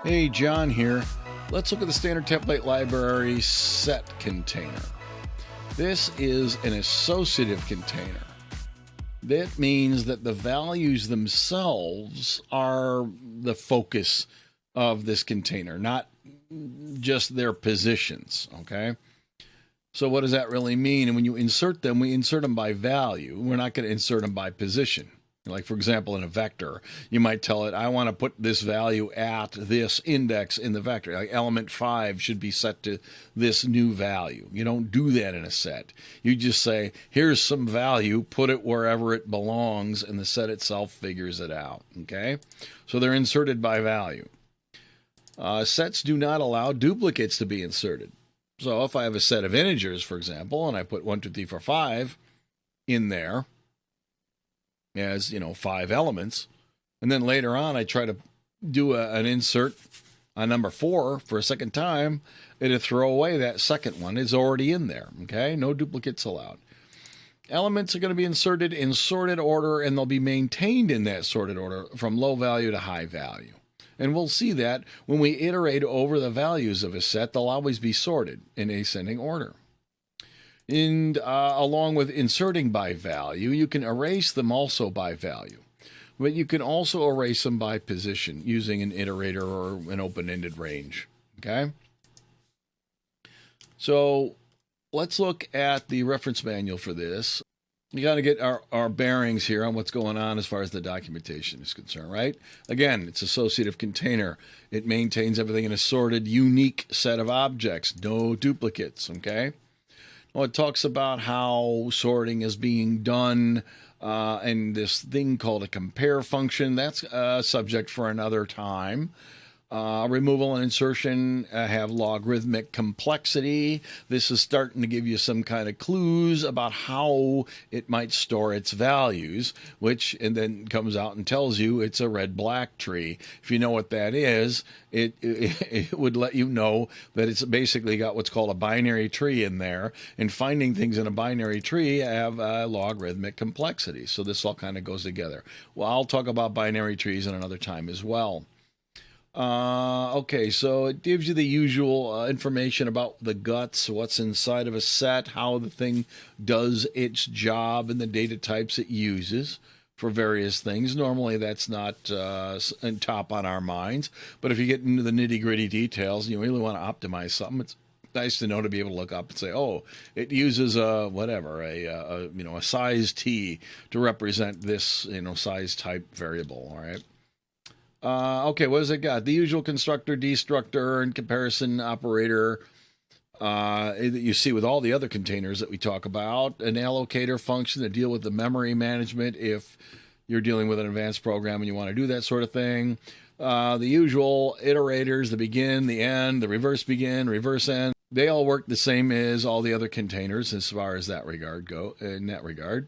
Hey, John here. Let's look at the standard template library set container. This is an associative container. That means that the values themselves are the focus of this container, not just their positions, okay? So what does that really mean? And when you insert them, we insert them by value. We're not going to insert them by position. Like, for example, in a vector, you might tell it, I want to put this value at this index in the vector. Like element 5 should be set to this new value. You don't do that in a set. You just say, here's some value, put it wherever it belongs, and the set itself figures it out. Okay? So they're inserted by value. Sets do not allow duplicates to be inserted. So if I have a set of integers, for example, and I put 1, 2, 3, 4, 5 in there, as 5 elements, and then later on I try to do an insert on number 4 for a second time, it'll throw away that second one. It's already in there. Okay, no duplicates allowed. Elements are going to be inserted in sorted order, and they'll be maintained in that sorted order from low value to high value. And we'll see that when we iterate over the values of a set, they'll always be sorted in ascending order. And along with inserting by value, you can erase them also by value. But you can also erase them by position using an iterator or an open-ended range. Okay? So let's look at the reference manual for this. You got to get our bearings here on what's going on as far as the documentation is concerned, right? Again, it's associative container. It maintains everything in a sorted, unique set of objects. No duplicates, okay? Well, it talks about how sorting is being done and this thing called a compare function. That's a subject for another time. Removal and insertion have logarithmic complexity. This is starting to give you some kind of clues about how it might store its values, and then comes out and tells you it's a red-black tree. If you know what that is, it would let you know that it's basically got what's called a binary tree in there, and finding things in a binary tree have logarithmic complexity. So this all kind of goes together. Well, I'll talk about binary trees in another time as well. Okay, so it gives you the usual information about the guts, what's inside of a set, how the thing does its job, and the data types it uses for various things. Normally that's not top on our minds, but if you get into the nitty-gritty details and you really want to optimize something, it's nice to know to be able to look up and say, oh, it uses a size t to represent this size type variable. All right. Okay, what does it got? The usual constructor, destructor, and comparison operator that you see with all the other containers that we talk about. An allocator function to deal with the memory management if you're dealing with an advanced program and you want to do that sort of thing. The usual iterators, the begin, the end, the reverse begin, reverse end. They all work the same as all the other containers as far as that regard go. In that regard.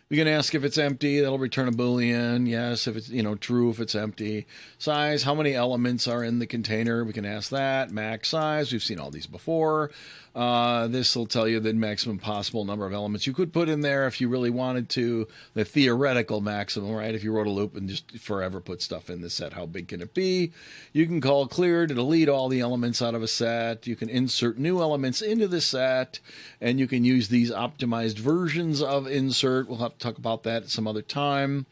We can ask if it's empty, that'll return a Boolean. Yes, if it's true, if it's empty. Size, how many elements are in the container? We can ask that. Max size, we've seen all these before. This will tell you the maximum possible number of elements you could put in there if you really wanted to. The theoretical maximum, right? If you wrote a loop and just forever put stuff in the set, how big can it be? You can call clear to delete all the elements out of a set. You can insert new elements into the set, and you can use these optimized versions of insert. We'll have to talk about that at some other time.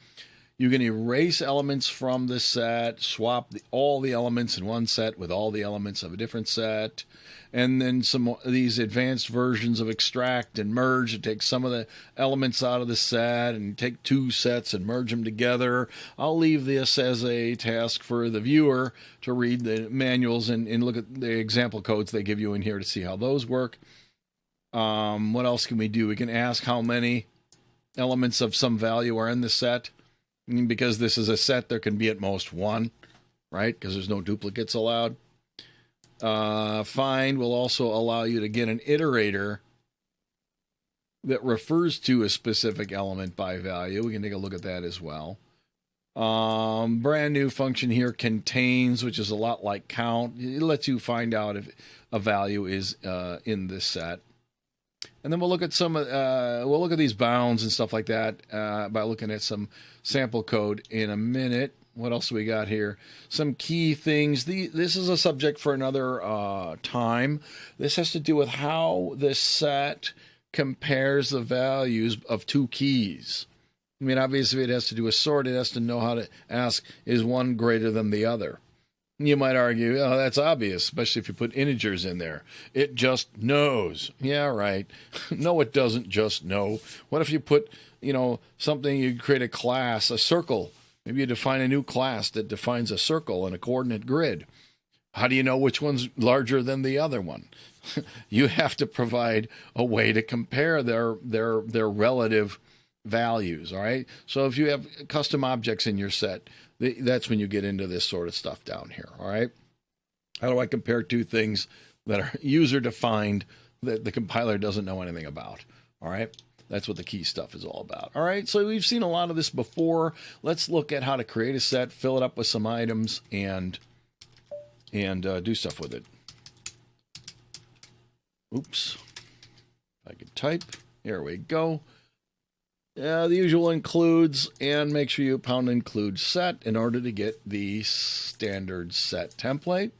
You can erase elements from the set, swap all the elements in one set with all the elements of a different set. And then some of these advanced versions of extract and merge. It takes some of the elements out of the set and take two sets and merge them together. I'll leave this as a task for the viewer to read the manuals and look at the example codes they give you in here to see how those work. What else can we do? We can ask how many elements of some value are in the set. And because this is a set, there can be at most one, right? Because there's no duplicates allowed. Find will also allow you to get an iterator that refers to a specific element by value. We can take a look at that as well. Brand new function here, contains, which is a lot like count. It lets you find out if a value is in this set. And then we'll look at these bounds and stuff like that by looking at some sample code in a minute. What else do we got here? Some key things. This is a subject for another time. This has to do with how the set compares the values of two keys. I mean, obviously, it has to do with sort. It has to know how to ask, is one greater than the other? You might argue, oh, that's obvious, especially if you put integers in there. It just knows. Yeah, right. No, it doesn't just know. What if you put, something, you create a class, a circle. Maybe you define a new class that defines a circle and a coordinate grid. How do you know which one's larger than the other one? You have to provide a way to compare their relative values, all right? So if you have custom objects in your set, that's when you get into this sort of stuff down here, all right? How do I compare two things that are user-defined that the compiler doesn't know anything about, all right? That's what the key stuff is all about, all right? So we've seen a lot of this before. Let's look at how to create a set, fill it up with some items, and do stuff with it. Oops. I can type. Here we go. The usual includes, and make sure you pound include set in order to get the standard set template.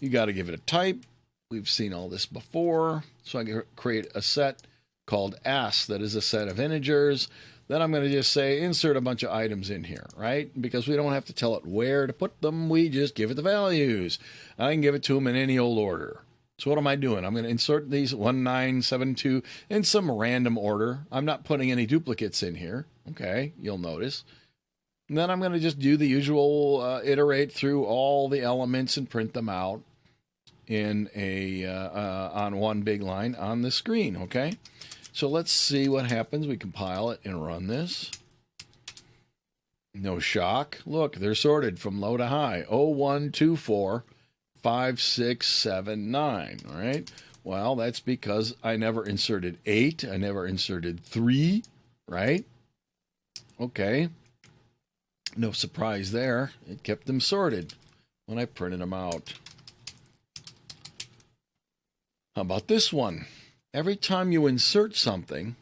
You got to give it a type. We've seen all this before. So I can create a set called s that is a set of integers. Then I'm going to just say insert a bunch of items in here, right? Because we don't have to tell it where to put them. We just give it the values. I can give it to them in any old order. So what am I doing? I'm going to insert these 1972 in some random order. I'm not putting any duplicates in here. Okay, you'll notice. And then I'm going to just do the usual iterate through all the elements and print them out in on one big line on the screen, okay? So let's see what happens. We compile it and run this. No shock. Look, they're sorted from low to high. 1, 2, 4. 5, 6, 7, 9. All right. Well, that's because I never inserted 8. I never inserted 3. Right. Okay. No surprise there. It kept them sorted when I printed them out. How about this one? Every time you insert something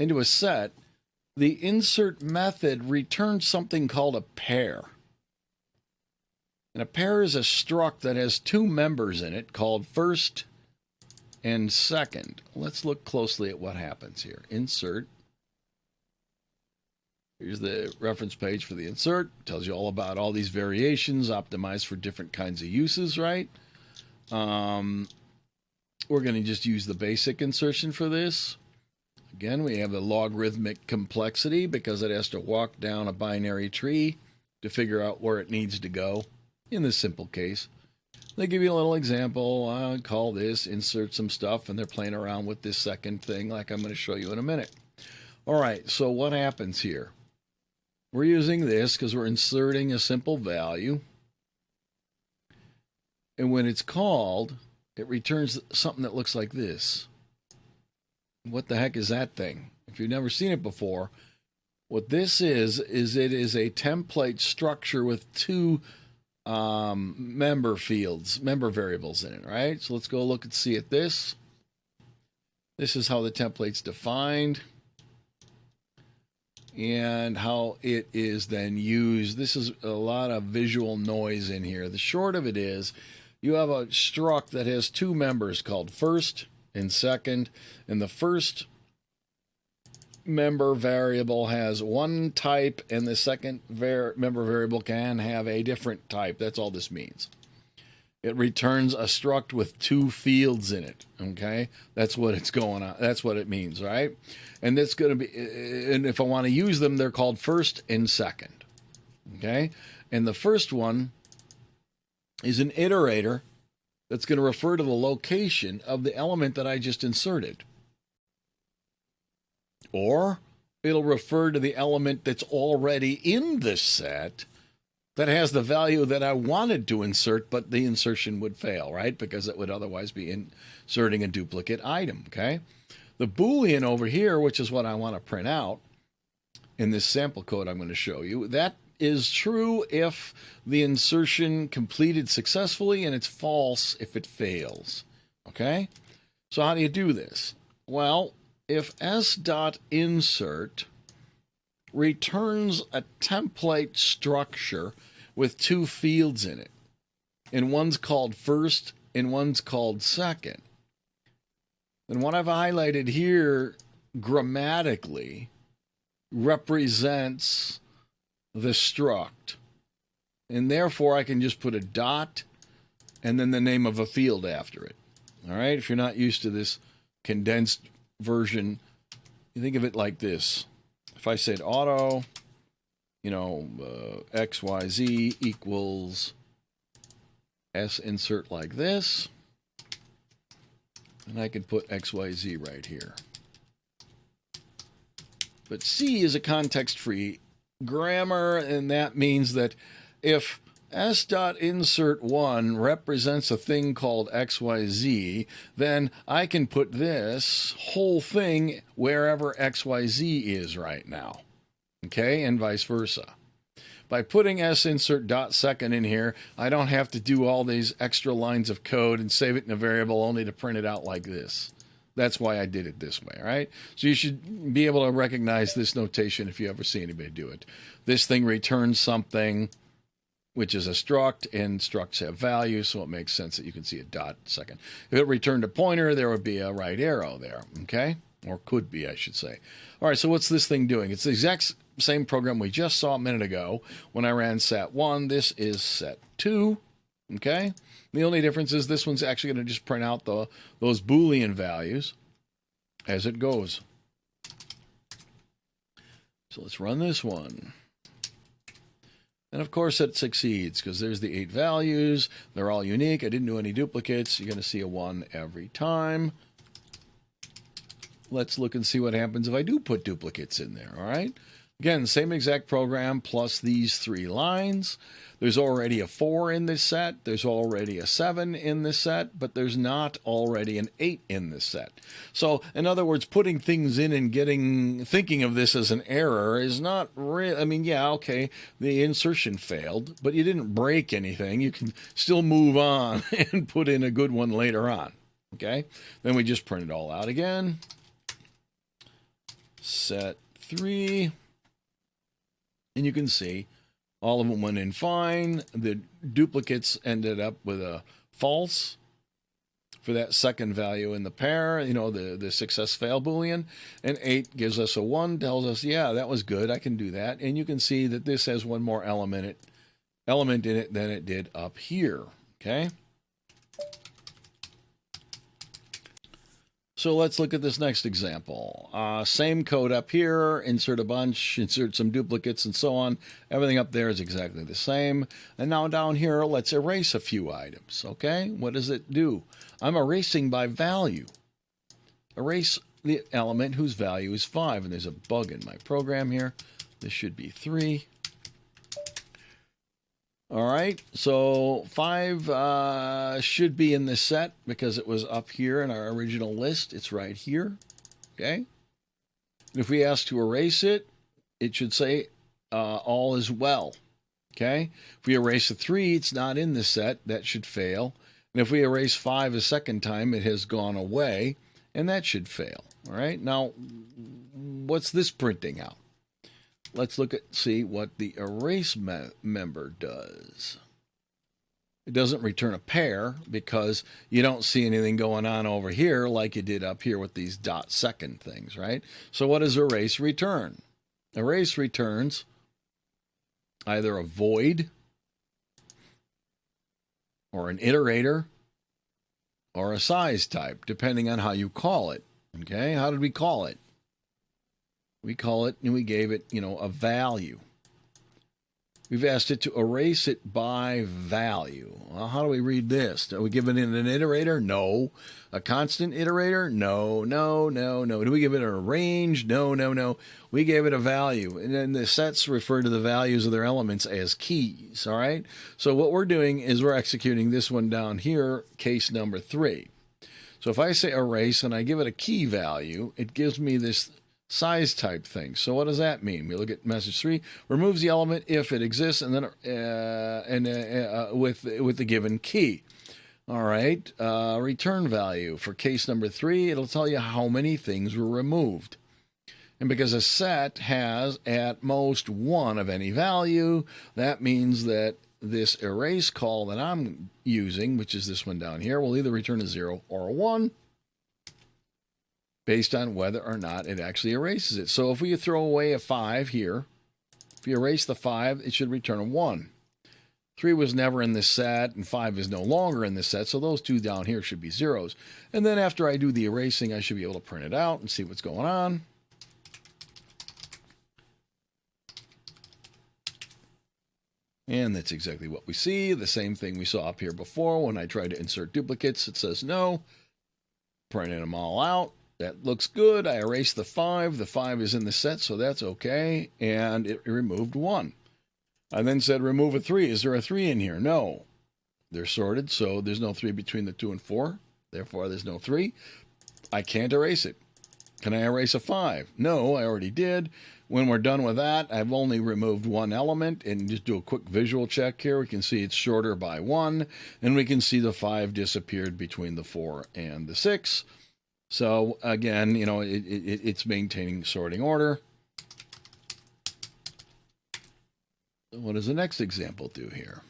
into a set, the insert method returns something called a pair. And a pair is a struct that has two members in it called first and second. Let's look closely at what happens here. Insert. Here's the reference page for the insert. Tells you all about all these variations optimized for different kinds of uses, right? We're going to just use the basic insertion for this. Again, we have the logarithmic complexity because it has to walk down a binary tree to figure out where it needs to go. In this simple case, they give you a little example. I would call this insert some stuff, and they're playing around with this second thing like I'm going to show you in a minute. All right, so what happens here? We're using this because we're inserting a simple value. And when it's called, it returns something that looks like this. What the heck is that thing? If you've never seen it before, what this is it is a template structure with two member variables in it, right? So let's go look and see at this. This is how the template's defined and how it is then used. This is a lot of visual noise in here. The short of it is you have a struct that has two members called first and second, and the first member variable has one type and the second member variable can have a different type. That's all this means. It returns a struct with two fields in it. Okay, that's what it's going on. That's what it means, right? And that's going to be, and if I want to use them, they're called first and second. Okay, and the first one is an iterator that's going to refer to the location of the element that I just inserted. Or it'll refer to the element that's already in this set that has the value that I wanted to insert, but the insertion would fail, right? Because it would otherwise be inserting a duplicate item, okay? The Boolean over here, which is what I want to print out in this sample code I'm going to show you, that is true if the insertion completed successfully, and it's false if it fails, okay? So how do you do this? Well, if s.insert returns a template structure with two fields in it. And one's called first and one's called second. And what I've highlighted here grammatically represents the struct. And therefore I can just put a dot and then the name of a field after it. All right, if you're not used to this condensed version, you think of it like this. If I said auto, XYZ equals S insert like this, and I can put XYZ right here. But C is a context-free grammar, and that means that if S.insert1 represents a thing called XYZ, then I can put this whole thing wherever XYZ is right now. Okay, and vice versa. By putting S.insert.second in here, I don't have to do all these extra lines of code and save it in a variable only to print it out like this. That's why I did it this way, right? So you should be able to recognize this notation if you ever see anybody do it. This thing returns something, which is a struct, and structs have values, so it makes sense that you can see a dot second. If it returned a pointer, there would be a right arrow there, okay? Or could be, I should say. All right, so what's this thing doing? It's the exact same program we just saw a minute ago when I ran set1. This is set2, okay? The only difference is this one's actually going to just print out those Boolean values as it goes. So let's run this one. And of course it succeeds because there's the 8 values. They're all unique. I didn't do any duplicates. You're going to see a 1 every time. Let's look and see what happens if I do put duplicates in there, all right? Again, same exact program plus these 3 lines. There's already a 4 in this set. There's already a 7 in this set, but there's not already an 8 in this set. So, in other words, putting things in and thinking of this as an error is not real. I mean, yeah, okay, the insertion failed, but you didn't break anything. You can still move on and put in a good one later on. Okay? Then we just print it all out again. Set 3. And you can see all of them went in fine. The duplicates ended up with a false for that second value in the pair, the success fail Boolean. And 8 gives us a 1, tells us, yeah, that was good. I can do that. And you can see that this has one more element in it than it did up here. Okay? So let's look at this next example. Same code up here, insert a bunch, insert some duplicates and so on. Everything up there is exactly the same. And now down here, let's erase a few items, okay? What does it do? I'm erasing by value. Erase the element whose value is 5. And there's a bug in my program here. This should be 3. All right, so 5 should be in this set because it was up here in our original list. It's right here, okay? If we ask to erase it, it should say all is well, okay? If we erase a 3, it's not in the set. That should fail. And if we erase 5 a second time, it has gone away, and that should fail, all right? Now, what's this printing out? Let's see what the erase member does. It doesn't return a pair because you don't see anything going on over here like you did up here with these dot second things, right? So what does erase return? Erase returns either a void or an iterator or a size type, depending on how you call it. Okay, how did we call it? We call it, and we gave it, a value. We've asked it to erase it by value. Well, how do we read this? Are we giving it an iterator? No. A constant iterator? No. Do we give it a range? No. We gave it a value. And then the sets refer to the values of their elements as keys, all right? So what we're doing is we're executing this one down here, case number 3. So if I say erase and I give it a key value, it gives me this size type thing. So what does that mean? We look at message 3, removes the element if it exists, and then with the given key. All right, return value for case number 3. It'll tell you how many things were removed. And because a set has at most one of any value, that means that this erase call that I'm using, which is this one down here, will either return a 0 or a 1 based on whether or not it actually erases it. So if we throw away a 5 here, if you erase the 5, it should return a 1. 3 was never in this set, and 5 is no longer in this set, so those two down here should be zeros. And then after I do the erasing, I should be able to print it out and see what's going on. And that's exactly what we see. The same thing we saw up here before when I tried to insert duplicates. It says no. Printing them all out. That looks good. I erased the 5. The 5 is in the set, so that's okay. And it removed 1. I then said remove a 3. Is there a 3 in here? No. They're sorted, so there's no 3 between the 2 and 4. Therefore, there's no 3. I can't erase it. Can I erase a 5? No, I already did. When we're done with that, I've only removed one element, and just do a quick visual check here. We can see it's shorter by 1, and we can see the 5 disappeared between the 4 and the 6. So again, you know, it's maintaining sorting order. So what does the next example do here?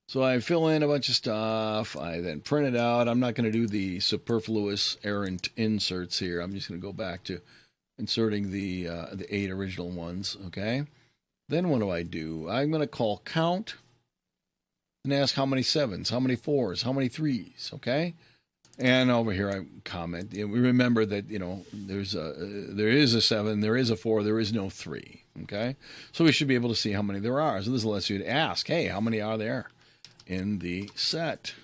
So I fill in a bunch of stuff. I then print it out. I'm not going to do the superfluous errant inserts here. I'm just going to go back to inserting the 8 original ones. Okay. Then what do? I'm going to call count and ask how many 7s, how many 4s, how many 3s. Okay. And over here I comment. We remember that, you know, there is a 7, there is a 4, there is no 3. Okay. So we should be able to see how many there are. So this lets you ask, hey, how many are there in the set?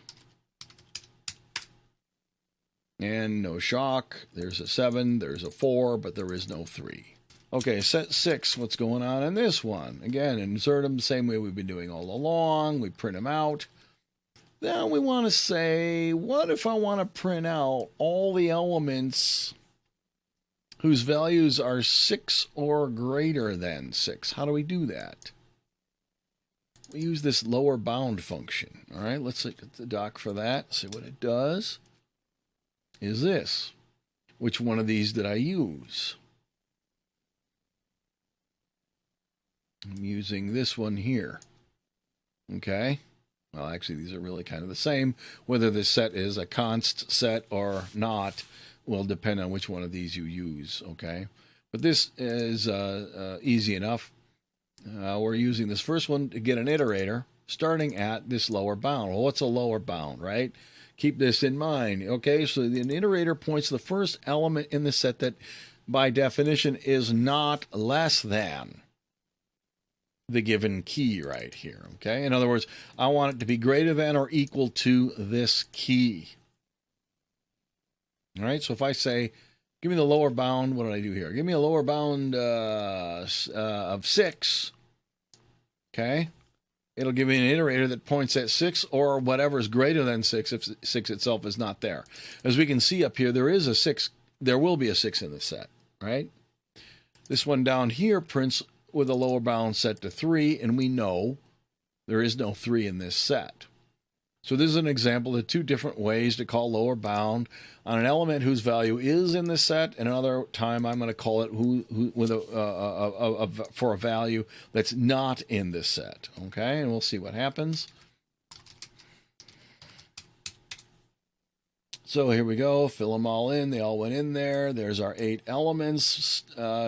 And no shock, there's a 7, there's a 4, but there is no 3. Okay, set 6, what's going on in this one? Again, insert them the same way we've been doing all along. We print them out. Now we want to say, what if I want to print out all the elements whose values are 6 or greater than 6? How do we do that? We use this lower bound function. All right, let's look at the doc for that. See what it does. Is this. Which one of these did I use? I'm using this one here. Okay. Well, actually, these are really kind of the same. Whether this set is a const set or not will depend on which one of these you use. Okay. But this is easy enough. We're using this first one to get an iterator starting at this lower bound. Well, what's a lower bound, right? Keep this in mind. Okay, so the iterator points to the first element in the set that by definition is not less than the given key right here. Okay, in other words, I want it to be greater than or equal to this key. All right, so if I say, give me the lower bound, what did I do here? Give me a lower bound of 6. Okay. It'll give me an iterator that points at 6 or whatever is greater than 6 if 6 itself is not there. As we can see up here, there is a 6. There will be a 6 in the set, right? This one down here prints with a lower bound set to 3, and we know there is no 3 in this set. So this is an example of 2 different ways to call lower bound on an element whose value is in the set, and another time I'm going to call it for a value that's not in this set. Okay, and we'll see what happens. So here we go, fill them all in. They all went in there. There's our 8 elements.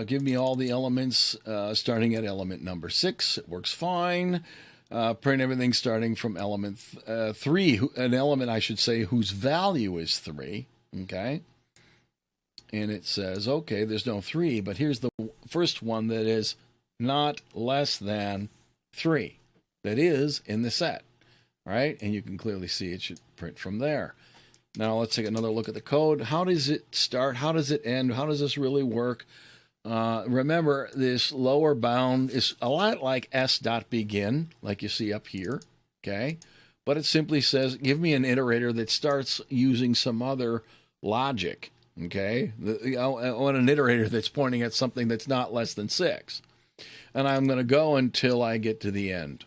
Give me all the elements starting at element number 6. It works fine. Print everything starting from element 3, an element, I should say, whose value is 3, okay? And it says, okay, there's no 3, but here's the first one that is not less than 3, that is in the set, right? And you can clearly see it should print from there. Now let's take another look at the code. How does it start? How does it end? How does this really work? Remember, this lower bound is a lot like s.begin, like you see up here, okay? But it simply says, give me an iterator that starts using some other logic, okay? I want an iterator that's pointing at something that's not less than 6. And I'm going to go until I get to the end,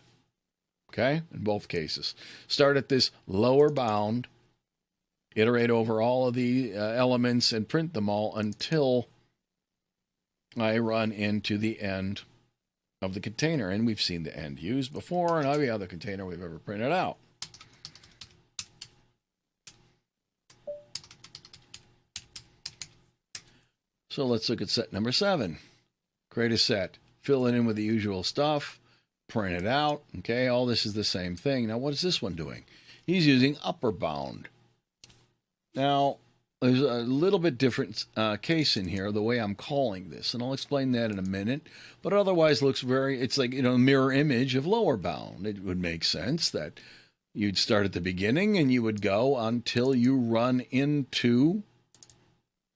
okay? In both cases. Start at this lower bound iterate over all of the elements and print them all until I run into the end of the container. And we've seen the end used before in every other container we've ever printed out. So let's look at set number 7. Create a set, fill it in with the usual stuff, print it out. Okay, all this is the same thing. Now, what is this one doing? He's using upper bound. Now, there's a little bit different case in here, the way I'm calling this, and I'll explain that in a minute. But otherwise, looks very, it's like, a mirror image of lower bound. It would make sense that you'd start at the beginning and you would go until you run into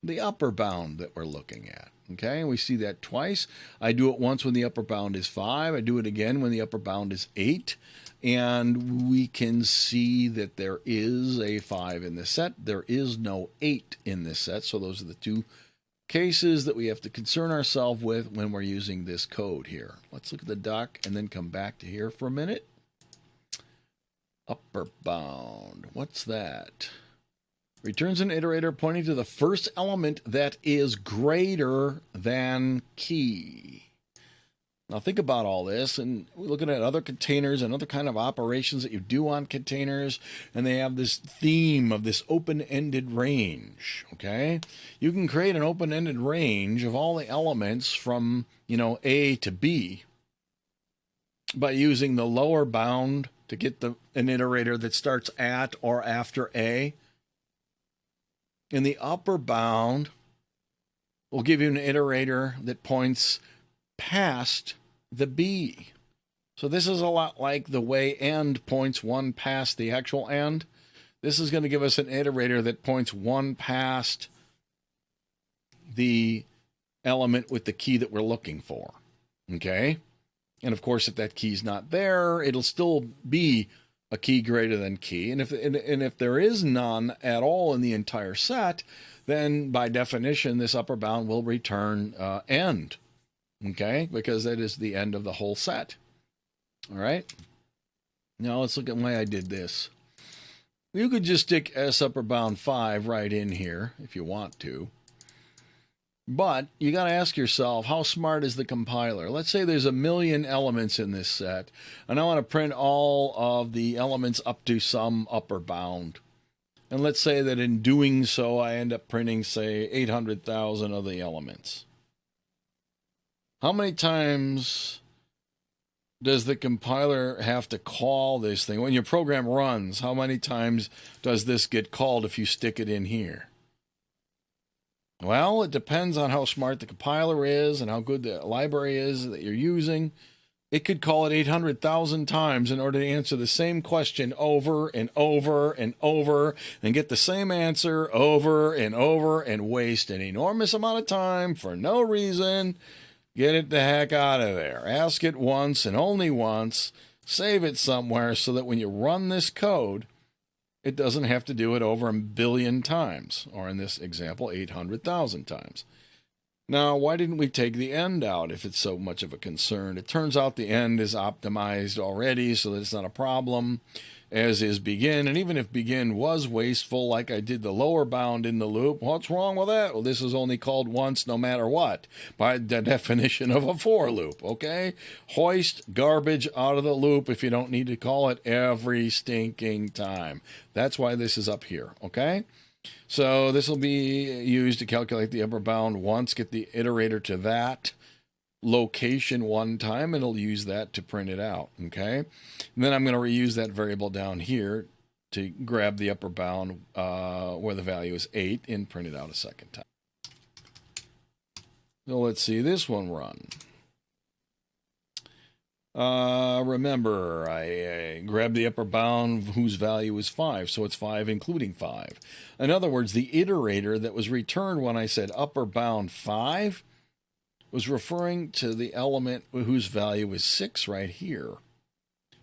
the upper bound that we're looking at. Okay, and we see that twice. I do it once when the upper bound is 5. I do it again when the upper bound is 8. And we can see that there is a 5 in this set. There is no 8 in this set. So those are the two cases that we have to concern ourselves with when we're using this code here. Let's look at the doc and then come back to here for a minute. Upper bound. What's that? Returns an iterator pointing to the first element that is greater than key. Now think about all this, and we're looking at other containers and other kind of operations that you do on containers, and they have this theme of this open-ended range, okay? You can create an open-ended range of all the elements from, A to B by using the lower bound to get an iterator that starts at or after A. And the upper bound will give you an iterator that points past the B. So this is a lot like the way end points one past the actual end. This is going to give us an iterator that points one past the element with the key that we're looking for. Okay? And of course, if that key's not there, it'll still be a key greater than key. And if there is none at all in the entire set, then by definition, this upper bound will return end. Okay? Because that is the end of the whole set. All right? Now let's look at why I did this. You could just stick S upper bound 5 right in here if you want to. But you got to ask yourself, how smart is the compiler? Let's say there's 1 million elements in this set, and I want to print all of the elements up to some upper bound. And let's say that in doing so, I end up printing, say, 800,000 of the elements. How many times does the compiler have to call this thing? When your program runs, how many times does this get called if you stick it in here? Well, it depends on how smart the compiler is and how good the library is that you're using. It could call it 800,000 times in order to answer the same question over and over and over and get the same answer over and waste an enormous amount of time for no reason. Get it the heck out of there. Ask it once and only once. Save it somewhere so that when you run this code, it doesn't have to do it over 1 billion times, or in this example, 800,000 times. Now, why didn't we take the end out if it's so much of a concern? It turns out the end is optimized already, so that it's not a problem, as is begin. And even if begin was wasteful, like I did the lower bound in the loop, what's wrong with that? Well, this is only called once no matter what, by the definition of a for loop, okay? Hoist garbage out of the loop if you don't need to call it every stinking time. That's why this is up here, okay? So this will be used to calculate the upper bound once, get the iterator to that location one time, and it'll use that to print it out, okay? And then I'm going to reuse that variable down here to grab the upper bound where the value is 8 and print it out a second time. So let's see this one run. Remember, I grabbed the upper bound whose value is 5, so it's 5 including 5. In other words, the iterator that was returned when I said upper bound 5 was referring to the element whose value is 6 right here,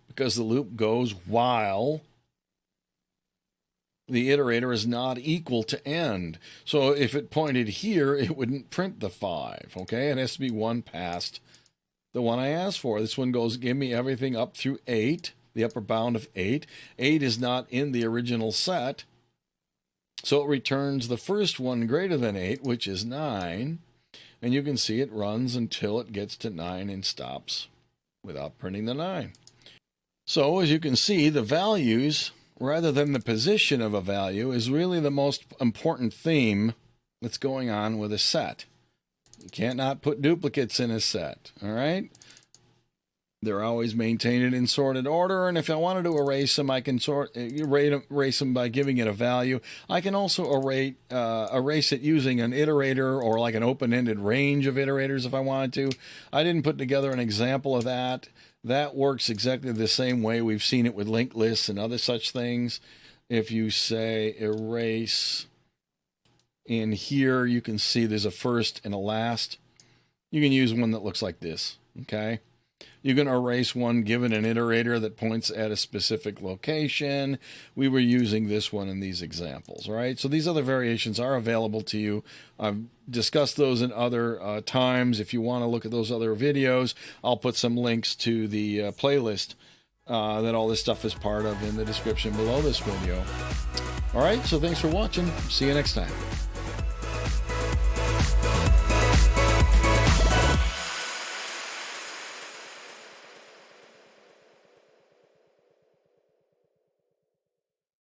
because the loop goes while the iterator is not equal to end. So if it pointed here, it wouldn't print the 5, okay? It has to be one past the one I asked for. This one goes, give me everything up through 8, the upper bound of 8. 8 is not in the original set, So it returns the first one greater than 8, which is 9. And you can see it runs until it gets to 9 and stops without printing the 9. So as you can see, the values, rather than the position of a value, is really the most important theme that's going on with a set. You can't not put duplicates in a set, all right? They're always maintained in sorted order, and if I wanted to erase them, I can erase them by giving it a value. I can also erase it using an iterator or like an open-ended range of iterators if I wanted to. I didn't put together an example of that. That works exactly the same way. We've seen it with linked lists and other such things. If you say erase in here, you can see there's a first and a last. You can use one that looks like this, okay? You can erase one given an iterator that points at a specific location. We were using this one in these examples, right? So these other variations are available to you. I've discussed those in other times. If you want to look at those other videos, I'll put some links to the playlist that all this stuff is part of in the description below this video. All right, so thanks for watching. See you next time.